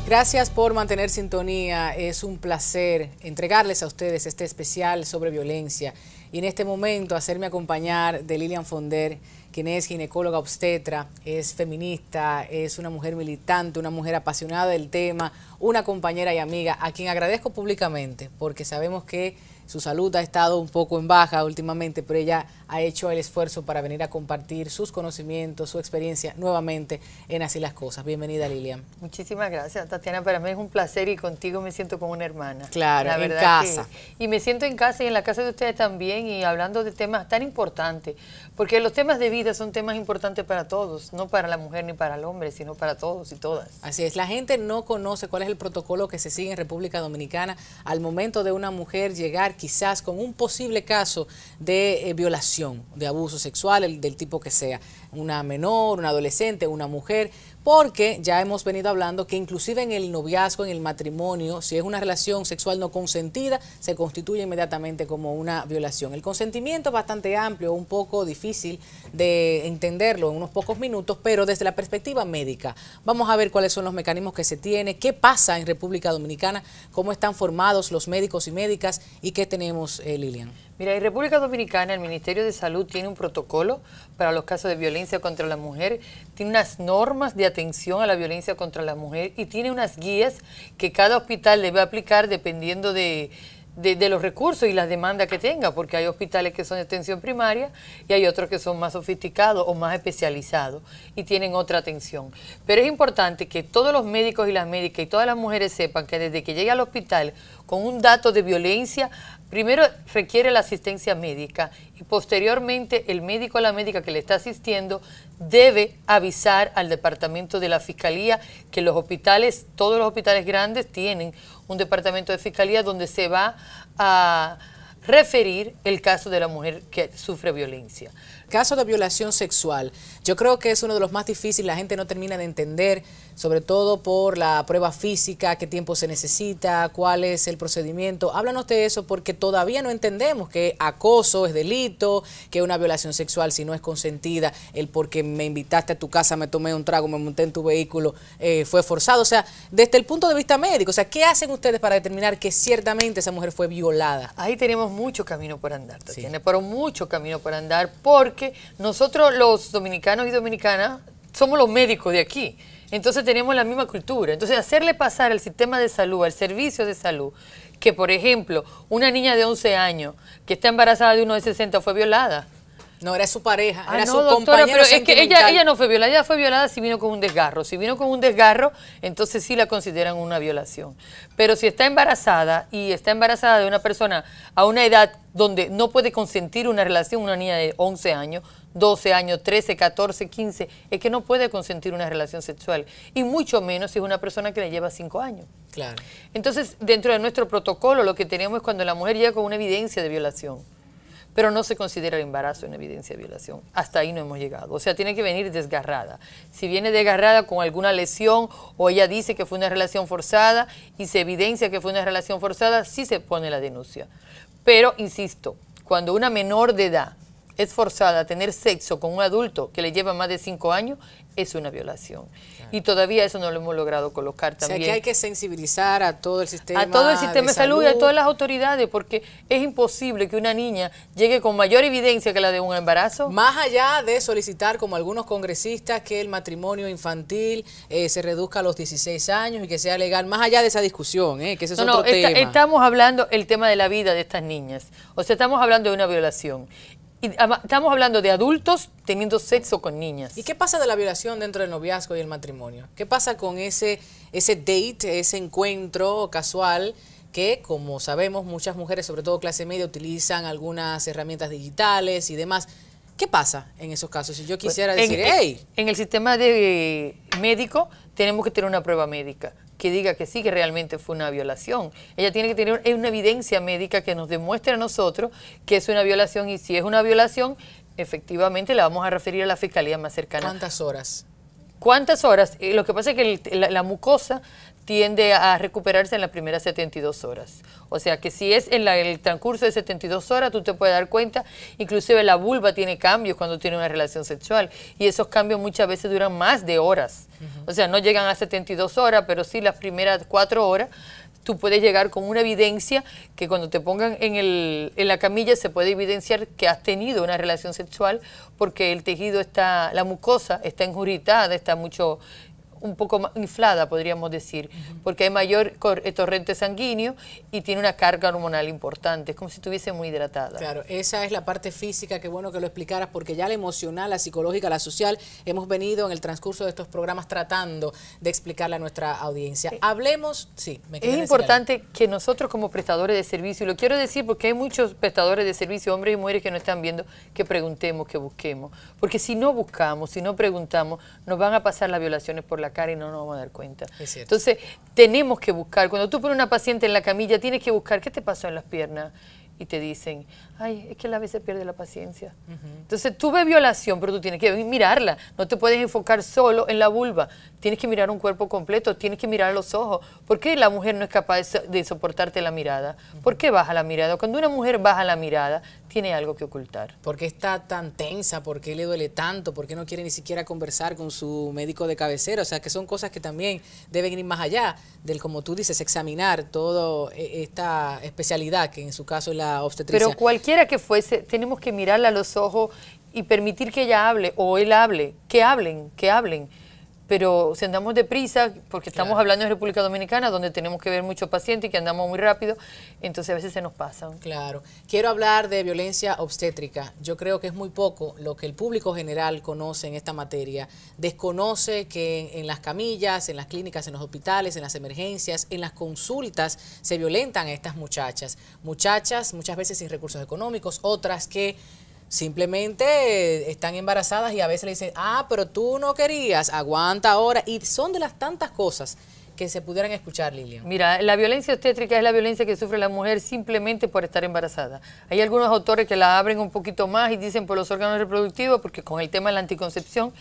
[SPEAKER 1] Gracias por mantener sintonía, es un placer entregarles a ustedes este especial sobre violencia y en este momento hacerme acompañar de Lilian Fonder, quien es ginecóloga obstetra, es feminista, es una mujer militante, una mujer apasionada del tema, una compañera y amiga a quien agradezco públicamente porque sabemos que su salud ha estado un poco en baja últimamente, pero ella ha hecho el esfuerzo para venir a compartir sus conocimientos, su experiencia nuevamente en Así las Cosas. Bienvenida, Lilian.
[SPEAKER 5] Muchísimas gracias, Tatiana. Para mí es un placer y contigo me siento como una hermana.
[SPEAKER 1] Claro, en casa.
[SPEAKER 5] Y me siento en casa y en la casa de ustedes también y hablando de temas tan importantes, porque los temas de vida son temas importantes para todos, no para la mujer ni para el hombre, sino para todos y todas.
[SPEAKER 1] Así es, la gente no conoce cuál es el protocolo que se sigue en República Dominicana al momento de una mujer llegar quizás con un posible caso de violación, de abuso sexual, del tipo que sea, una menor, una adolescente, una mujer, porque ya hemos venido hablando que inclusive en el noviazgo, en el matrimonio, si es una relación sexual no consentida, se constituye inmediatamente como una violación. El consentimiento es bastante amplio, un poco difícil de entenderlo en unos pocos minutos, pero desde la perspectiva médica, vamos a ver cuáles son los mecanismos que se tienen, qué pasa en República Dominicana, cómo están formados los médicos y médicas y qué tenemos, Lilian?
[SPEAKER 5] Mira, en República Dominicana el Ministerio de Salud tiene un protocolo para los casos de violencia contra la mujer, tiene unas normas de atención a la violencia contra la mujer y tiene unas guías que cada hospital debe aplicar dependiendo de los recursos y las demandas que tenga, porque hay hospitales que son de atención primaria y hay otros que son más sofisticados o más especializados y tienen otra atención. Pero es importante que todos los médicos y las médicas y todas las mujeres sepan que desde que llegue al hospital con un dato de violencia, primero requiere la asistencia médica y posteriormente el médico o la médica que le está asistiendo debe avisar al departamento de la fiscalía, que los hospitales, todos los hospitales grandes tienen un departamento de fiscalía donde se va a referir el caso de la mujer que sufre violencia.
[SPEAKER 1] Caso de violación sexual, yo creo que es uno de los más difíciles, la gente no termina de entender, sobre todo por la prueba física, qué tiempo se necesita, cuál es el procedimiento. Háblanos de eso porque todavía no entendemos que acoso es delito, que una violación sexual si no es consentida, el porque me invitaste a tu casa, me tomé un trago, me monté en tu vehículo, fue forzado. O sea, desde el punto de vista médico, o sea, ¿qué hacen ustedes para determinar que ciertamente esa mujer fue violada?
[SPEAKER 5] Ahí tenemos mucho camino por andar, Tatiana,
[SPEAKER 1] Sí.
[SPEAKER 5] pero mucho camino por andar, porque nosotros los dominicanos y dominicanas somos los médicos de aquí. Entonces tenemos la misma cultura. Entonces hacerle pasar al sistema de salud, al servicio de salud, que por ejemplo, una niña de 11 años que está embarazada de uno de 60 fue violada.
[SPEAKER 1] No, era su pareja, era
[SPEAKER 5] no,
[SPEAKER 1] su
[SPEAKER 5] doctora,
[SPEAKER 1] compañero
[SPEAKER 5] pero es que
[SPEAKER 1] sentimental.
[SPEAKER 5] ella no fue violada, ella fue violada si vino con un desgarro. Si vino con un desgarro, entonces sí la consideran una violación. Pero si está embarazada y está embarazada de una persona a una edad donde no puede consentir una relación, una niña de 11 años, 12 años, 13, 14, 15, es que no puede consentir una relación sexual. Y mucho menos si es una persona que le lleva 5 años.
[SPEAKER 1] Claro.
[SPEAKER 5] Entonces, dentro de nuestro protocolo, lo que tenemos es cuando la mujer llega con una evidencia de violación, pero no se considera el embarazo una evidencia de violación. Hasta ahí no hemos llegado. O sea, tiene que venir desgarrada. Si viene desgarrada con alguna lesión o ella dice que fue una relación forzada y se evidencia que fue una relación forzada, sí se pone la denuncia. Pero, insisto, cuando una menor de edad es forzada a tener sexo con un adulto que le lleva más de 5 años, es una violación. Claro. Y todavía eso no lo hemos logrado colocar también.
[SPEAKER 1] O sea, que hay que sensibilizar a todo el sistema
[SPEAKER 5] de salud y a todas las autoridades, porque es imposible que una niña llegue con mayor evidencia que la de un embarazo.
[SPEAKER 1] Más allá de solicitar, como algunos congresistas, que el matrimonio infantil se reduzca a los 16 años y que sea legal, más allá de esa discusión, que ese es otro tema.
[SPEAKER 5] Estamos hablando el tema de la vida de estas niñas. O sea, estamos hablando de una violación. Y estamos hablando de adultos teniendo sexo con niñas.
[SPEAKER 1] ¿Y qué pasa de la violación dentro del noviazgo y el matrimonio? ¿Qué pasa con ese date, ese encuentro casual que, como sabemos, muchas mujeres, sobre todo clase media, utilizan algunas herramientas digitales y demás? ¿Qué pasa en esos casos? Si yo quisiera decir, hey.
[SPEAKER 5] En el sistema de médico tenemos que tener una prueba médica que diga que sí, que realmente fue una violación. Ella tiene que tener una evidencia médica que nos demuestre a nosotros que es una violación, y si es una violación, efectivamente la vamos a referir a la fiscalía más cercana.
[SPEAKER 1] ¿Cuántas horas?
[SPEAKER 5] ¿Cuántas horas? Lo que pasa es que la mucosa tiende a recuperarse en las primeras 72 horas. O sea que si es en el transcurso de 72 horas, tú te puedes dar cuenta, inclusive la vulva tiene cambios cuando tiene una relación sexual, y esos cambios muchas veces duran más de horas. O sea, no llegan a 72 horas, pero sí las primeras 4 horas, tú puedes llegar con una evidencia que cuando te pongan en la camilla se puede evidenciar que has tenido una relación sexual, porque el tejido la mucosa está enjuritada, está un poco más inflada, podríamos decir, porque hay mayor torrente sanguíneo y tiene una carga hormonal importante, es como si estuviese muy hidratada.
[SPEAKER 1] Claro, esa es la parte física, qué bueno que lo explicaras, porque ya la emocional, la psicológica, la social, hemos venido en el transcurso de estos programas tratando de explicarle a nuestra audiencia. Hablemos, sí, me quería
[SPEAKER 5] Es importante que nosotros como prestadores de servicio, y lo quiero decir porque hay muchos prestadores de servicio, hombres y mujeres que nos están viendo, que preguntemos, que busquemos, porque si no buscamos, si no preguntamos, nos van a pasar las violaciones por la cara y no nos vamos a dar cuenta. Entonces, tenemos que buscar. Cuando tú pones una paciente en la camilla, tienes que buscar qué te pasó en las piernas. Y te dicen, ay, es que a veces pierde la paciencia. Entonces tú ves violación, pero tú tienes que mirarla. No te puedes enfocar solo en la vulva. Tienes que mirar un cuerpo completo, tienes que mirar los ojos. ¿Por qué la mujer no es capaz de soportarte la mirada? ¿Por qué baja la mirada? Cuando una mujer baja la mirada, tiene algo que ocultar.
[SPEAKER 1] ¿Por qué está tan tensa? ¿Por qué le duele tanto? ¿Por qué no quiere ni siquiera conversar con su médico de cabecera? O sea, que son cosas que también deben ir más allá del, como tú dices, examinar toda esta especialidad, que en su caso es la obstetricia.
[SPEAKER 5] Pero cualquiera que fuese, tenemos que mirarla a los ojos y permitir que ella hable o él hable, que hablen. Pero si andamos deprisa, porque estamos hablando de República Dominicana, donde tenemos que ver muchos pacientes y que andamos muy rápido, entonces a veces se nos pasan.
[SPEAKER 1] Claro. Quiero hablar de violencia obstétrica. Yo creo que es muy poco lo que el público general conoce en esta materia. Desconoce que en las camillas, en las clínicas, en los hospitales, en las emergencias, en las consultas, se violentan a estas muchachas. Muchachas muchas veces sin recursos económicos, otras que simplemente están embarazadas y a veces le dicen, ah, pero tú no querías, aguanta ahora. Y son de las tantas cosas que se pudieran escuchar, Lilian.
[SPEAKER 5] Mira, la violencia obstétrica es la violencia que sufre la mujer simplemente por estar embarazada. Hay algunos autores que la abren un poquito más y dicen por los órganos reproductivos, porque con el tema de la anticoncepción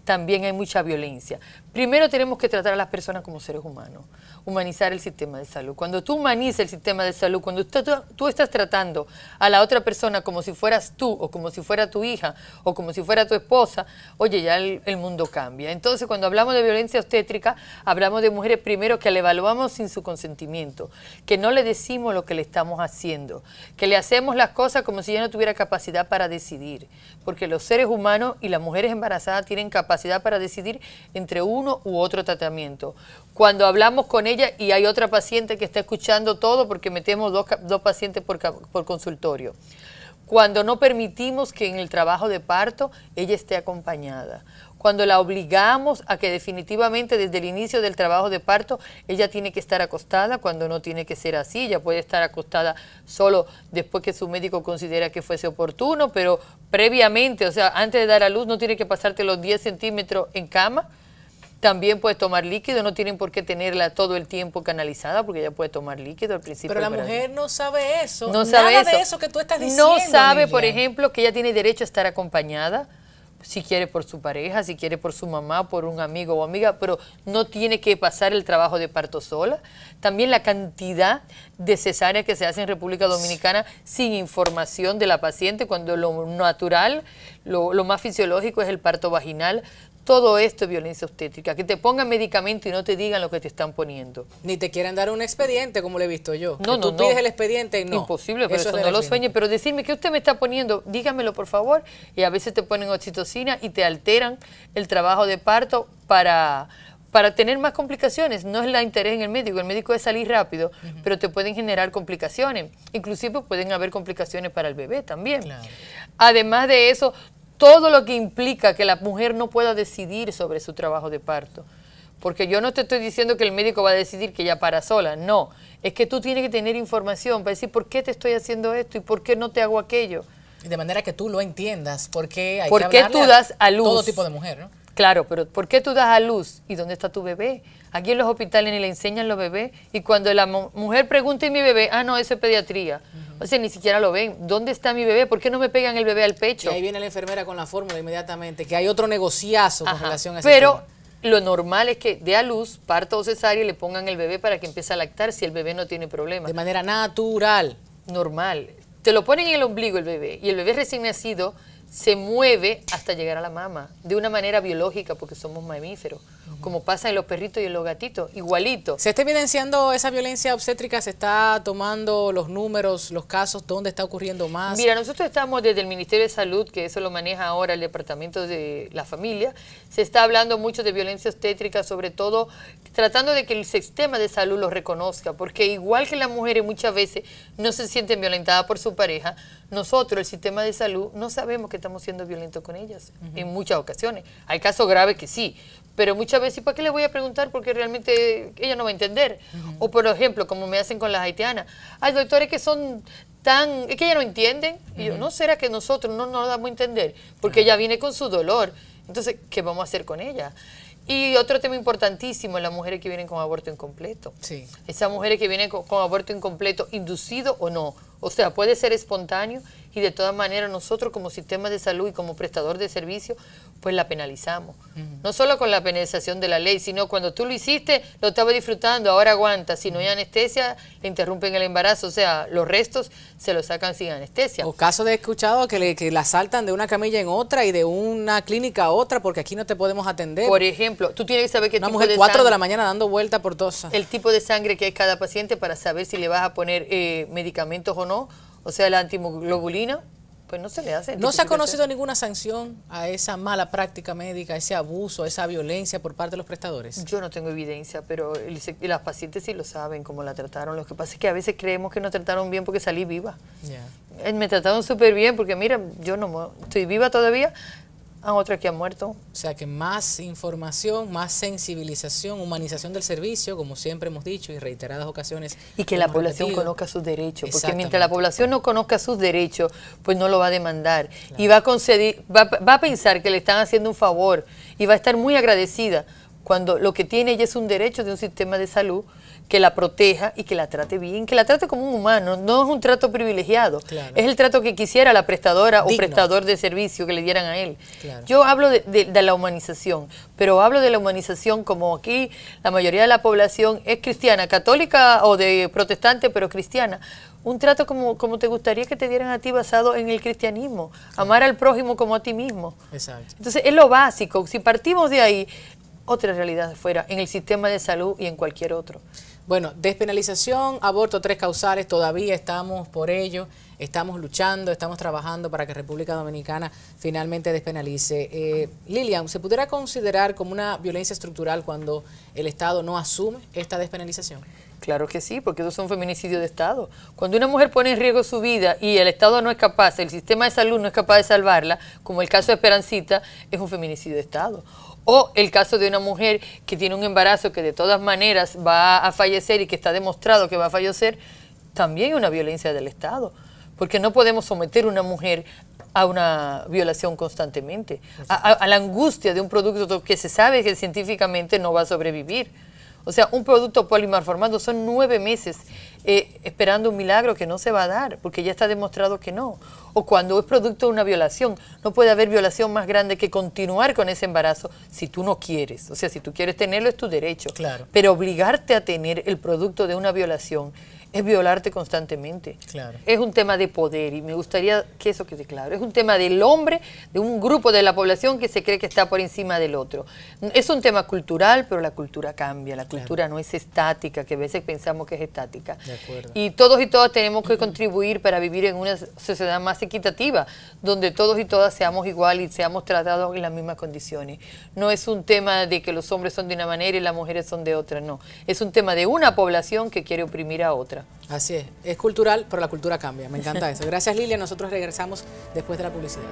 [SPEAKER 5] también hay mucha violencia. Primero tenemos que tratar a las personas como seres humanos, humanizar el sistema de salud. Cuando tú humanizas el sistema de salud, cuando tú estás tratando a la otra persona como si fueras tú, o como si fuera tu hija, o como si fuera tu esposa, oye, ya el mundo cambia. Entonces, cuando hablamos de violencia obstétrica, hablamos de mujeres primero que la evaluamos sin su consentimiento, que no le decimos lo que le estamos haciendo, que le hacemos las cosas como si ella no tuviera capacidad para decidir, porque los seres humanos y las mujeres embarazadas tienen capacidad para decidir entre uno u otro tratamiento. Cuando hablamos con ella y hay otra paciente que está escuchando todo, porque metemos dos pacientes por consultorio. Cuando no permitimos que en el trabajo de parto ella esté acompañada. Cuando la obligamos a que definitivamente desde el inicio del trabajo de parto ella tiene que estar acostada, cuando no tiene que ser así, ella puede estar acostada solo después que su médico considera que fuese oportuno, pero previamente, o sea, antes de dar a luz no tiene que pasarte los 10 centímetros en cama. También puedes tomar líquido, no tienen por qué tenerla todo el tiempo canalizada, porque ella puede tomar líquido al principio.
[SPEAKER 1] Pero la mujer no sabe eso,
[SPEAKER 5] no sabe
[SPEAKER 1] nada de eso que tú estás diciendo.
[SPEAKER 5] No sabe,
[SPEAKER 1] Lilian,
[SPEAKER 5] por ejemplo, que ella tiene derecho a estar acompañada, si quiere por su pareja, si quiere por su mamá, por un amigo o amiga, pero no tiene que pasar el trabajo de parto sola. También la cantidad de cesáreas que se hace en República Dominicana sin información de la paciente, cuando lo natural, lo más fisiológico es el parto vaginal. Todo esto es violencia obstétrica, que te pongan medicamento y no te digan lo que te están poniendo.
[SPEAKER 1] Ni te quieren dar un expediente, como le he visto yo.
[SPEAKER 5] No,
[SPEAKER 1] tú pides el expediente y no.
[SPEAKER 5] Imposible, pero eso no lo sueñe. Pero decirme, ¿qué usted me está poniendo? Dígamelo, por favor. Y a veces te ponen oxitocina y te alteran el trabajo de parto para tener más complicaciones. No es el interés en el médico es salir rápido, pero te pueden generar complicaciones. Inclusive pueden haber complicaciones para el bebé también. Claro. Además de eso, todo lo que implica que la mujer no pueda decidir sobre su trabajo de parto. Porque yo no te estoy diciendo que el médico va a decidir que ella para sola, no. Es que tú tienes que tener información para decir por qué te estoy haciendo esto y por qué no te hago aquello.
[SPEAKER 1] De manera que tú lo entiendas, porque hay
[SPEAKER 5] ¿por
[SPEAKER 1] que
[SPEAKER 5] qué tú das a luz?
[SPEAKER 1] Todo tipo de mujer, ¿no?
[SPEAKER 5] Claro, pero ¿por qué tú das a luz? ¿Y dónde está tu bebé? Aquí en los hospitales ni le enseñan los bebés. Y cuando la mujer pregunta, ¿y mi bebé? Ah, no, eso es pediatría. O sea, ni siquiera lo ven. ¿Dónde está mi bebé? ¿Por qué no me pegan el bebé al pecho?
[SPEAKER 1] Y ahí viene la enfermera con la fórmula inmediatamente, que hay otro negociazo con relación a ese
[SPEAKER 5] pero
[SPEAKER 1] tema.
[SPEAKER 5] Lo normal es que dé a luz, parto o cesárea y le pongan el bebé para que empiece a lactar si el bebé no tiene problemas.
[SPEAKER 1] De manera natural.
[SPEAKER 5] Normal. Te lo ponen en el ombligo el bebé y el bebé recién nacido se mueve hasta llegar a la mama, de una manera biológica, porque somos mamíferos, como pasa en los perritos y en los gatitos, igualito.
[SPEAKER 1] ¿Se está evidenciando esa violencia obstétrica? ¿Se está tomando los números, los casos, dónde está ocurriendo más?
[SPEAKER 5] Mira, nosotros estamos desde el Ministerio de Salud, que eso lo maneja ahora el Departamento de la Familia, se está hablando mucho de violencia obstétrica, sobre todo tratando de que el sistema de salud lo reconozca, porque igual que las mujeres muchas veces no se sienten violentadas por su pareja, nosotros, el sistema de salud, no sabemos que estamos siendo violentos con ellas en muchas ocasiones. Hay casos graves que sí, pero muchas veces, ¿para qué le voy a preguntar? Porque realmente ella no va a entender. O por ejemplo, como me hacen con las haitianas, hay doctores que son tan, es que ellas no entienden. Y yo, ¿no será que nosotros no nos damos a entender? Porque ella viene con su dolor. Entonces, ¿qué vamos a hacer con ella? Y otro tema importantísimo, las mujeres que vienen con aborto incompleto.
[SPEAKER 1] Sí.
[SPEAKER 5] Esas mujeres que vienen con aborto incompleto, inducido o no. O sea, puede ser espontáneo, y de todas maneras nosotros como sistema de salud y como prestador de servicio, pues la penalizamos. No solo con la penalización de la ley, sino cuando tú lo hiciste, lo estabas disfrutando, ahora aguanta. Si no hay anestesia, le interrumpen el embarazo, o sea, los restos se los sacan sin anestesia.
[SPEAKER 1] O caso de escuchado que la saltan de una camilla en otra y de una clínica a otra porque aquí no te podemos atender.
[SPEAKER 5] Por ejemplo, tú tienes que saber qué
[SPEAKER 1] una
[SPEAKER 5] tipo
[SPEAKER 1] mujer
[SPEAKER 5] de
[SPEAKER 1] 4
[SPEAKER 5] sangre,
[SPEAKER 1] de la mañana dando vuelta por todas.
[SPEAKER 5] el tipo de sangre que hay cada paciente para saber si le vas a poner medicamentos o no, o sea, la antimoglobulina. Pues no se le hace.
[SPEAKER 1] ¿No se ha conocido ninguna sanción a esa mala práctica médica, a ese abuso, a esa violencia por parte de los prestadores?
[SPEAKER 5] Yo no tengo evidencia, pero las pacientes sí lo saben cómo la trataron. Lo que pasa es que a veces creemos que nos trataron bien porque salí viva. Me trataron súper bien porque mira, yo no estoy viva todavía, a otra que ha muerto.
[SPEAKER 1] O sea que más información, más sensibilización, humanización del servicio, como siempre hemos dicho y reiteradas ocasiones.
[SPEAKER 5] Y que la población conozca sus derechos, porque mientras la población no conozca sus derechos, pues no lo va a demandar. Claro. Y va a conceder, va a pensar que le están haciendo un favor y va a estar muy agradecida cuando lo que tiene ella es un derecho de un sistema de salud que la proteja y que la trate bien, que la trate como un humano, no es un trato privilegiado, claro. Es el trato que quisiera la prestadora digno o prestador de servicio que le dieran a él. Claro. Yo hablo de la humanización, pero hablo de la humanización como aquí la mayoría de la población es cristiana, católica o de protestante, pero cristiana. Un trato como te gustaría que te dieran a ti basado en el cristianismo, amar al prójimo como a ti mismo.
[SPEAKER 1] Exacto.
[SPEAKER 5] Entonces es lo básico, si partimos de ahí, otra realidad fuera en el sistema de salud y en cualquier otro.
[SPEAKER 1] Bueno, despenalización, aborto 3 causales, todavía estamos por ello, estamos luchando, estamos trabajando para que República Dominicana finalmente despenalice. Lilian, ¿se pudiera considerar como una violencia estructural cuando el Estado no asume esta despenalización?
[SPEAKER 5] Claro que sí, porque eso es un feminicidio de Estado. Cuando una mujer pone en riesgo su vida y el Estado no es capaz, el sistema de salud no es capaz de salvarla, como el caso de Esperancita, es un feminicidio de Estado. O el caso de una mujer que tiene un embarazo que de todas maneras va a fallecer y que está demostrado que va a fallecer, también es una violencia del Estado. Porque no podemos someter a una mujer a una violación constantemente, a la angustia de un producto que se sabe que científicamente no va a sobrevivir. O sea, un producto polimalformado son 9 meses esperando un milagro que no se va a dar, porque ya está demostrado que no. O cuando es producto de una violación, no puede haber violación más grande que continuar con ese embarazo si tú no quieres. O sea, si tú quieres tenerlo es tu derecho.
[SPEAKER 1] Claro.
[SPEAKER 5] Pero obligarte a tener el producto de una violación es violarte constantemente.
[SPEAKER 1] Claro.
[SPEAKER 5] Es un tema de poder y me gustaría que eso quede claro. Es un tema del hombre, de un grupo de la población que se cree que está por encima del otro. Es un tema cultural, pero la cultura cambia. La cultura no es estática, que a veces pensamos que es estática.
[SPEAKER 1] De acuerdo.
[SPEAKER 5] Y todos y todas tenemos que contribuir para vivir en una sociedad más equitativa, donde todos y todas seamos iguales y seamos tratados en las mismas condiciones. No es un tema de que los hombres son de una manera y las mujeres son de otra, no. Es un tema de una población que quiere oprimir a otra.
[SPEAKER 1] Así es cultural, pero la cultura cambia. Me encanta eso. Gracias, Lilia. Nosotros regresamos después de la publicidad.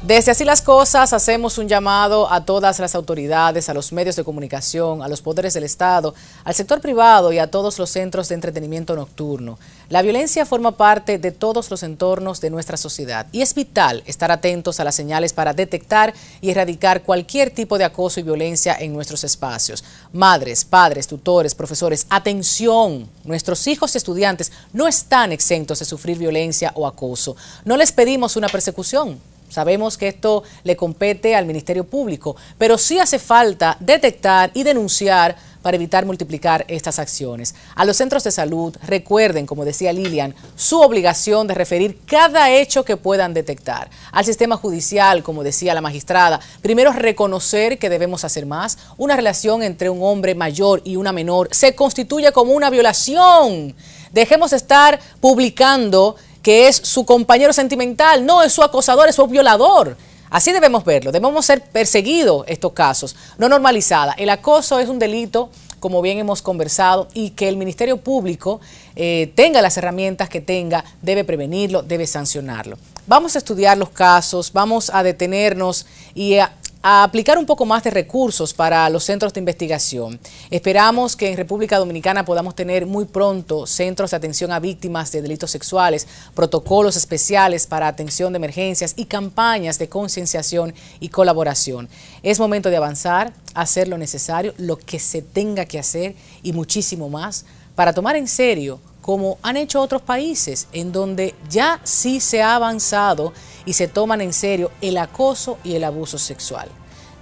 [SPEAKER 1] Desde Así las Cosas hacemos un llamado a todas las autoridades, a los medios de comunicación, a los poderes del Estado, al sector privado y a todos los centros de entretenimiento nocturno. La violencia forma parte de todos los entornos de nuestra sociedad y es vital estar atentos a las señales para detectar y erradicar cualquier tipo de acoso y violencia en nuestros espacios. Madres, padres, tutores, profesores, atención, nuestros hijos y estudiantes no están exentos de sufrir violencia o acoso. No les pedimos una persecución. Sabemos que esto le compete al Ministerio Público, pero sí hace falta detectar y denunciar para evitar multiplicar estas acciones. A los centros de salud, recuerden, como decía Lilian, su obligación de referir cada hecho que puedan detectar. Al sistema judicial, como decía la magistrada, primero reconocer que debemos hacer más. Una relación entre un hombre mayor y una menor se constituye como una violación. Dejemos de estar publicando que es su compañero sentimental, no es su acosador, es su violador. Así debemos verlo, debemos ser perseguidos estos casos, no normalizada. El acoso es un delito, como bien hemos conversado, y que el Ministerio Público tenga las herramientas que tenga, debe prevenirlo, debe sancionarlo. Vamos a estudiar los casos, vamos a detenernos y a a aplicar un poco más de recursos para los centros de investigación. Esperamos que en República Dominicana podamos tener muy pronto centros de atención a víctimas de delitos sexuales, protocolos especiales para atención de emergencias y campañas de concienciación y colaboración. Es momento de avanzar, hacer lo necesario, lo que se tenga que hacer y muchísimo más para tomar en serio, como han hecho otros países, en donde ya sí se ha avanzado y se toman en serio el acoso y el abuso sexual.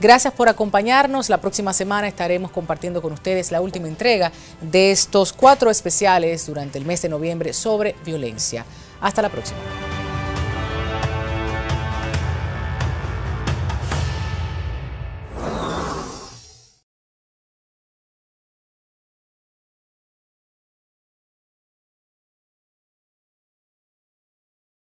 [SPEAKER 1] Gracias por acompañarnos. La próxima semana estaremos compartiendo con ustedes la última entrega de estos 4 especiales durante el mes de noviembre sobre violencia. Hasta la próxima.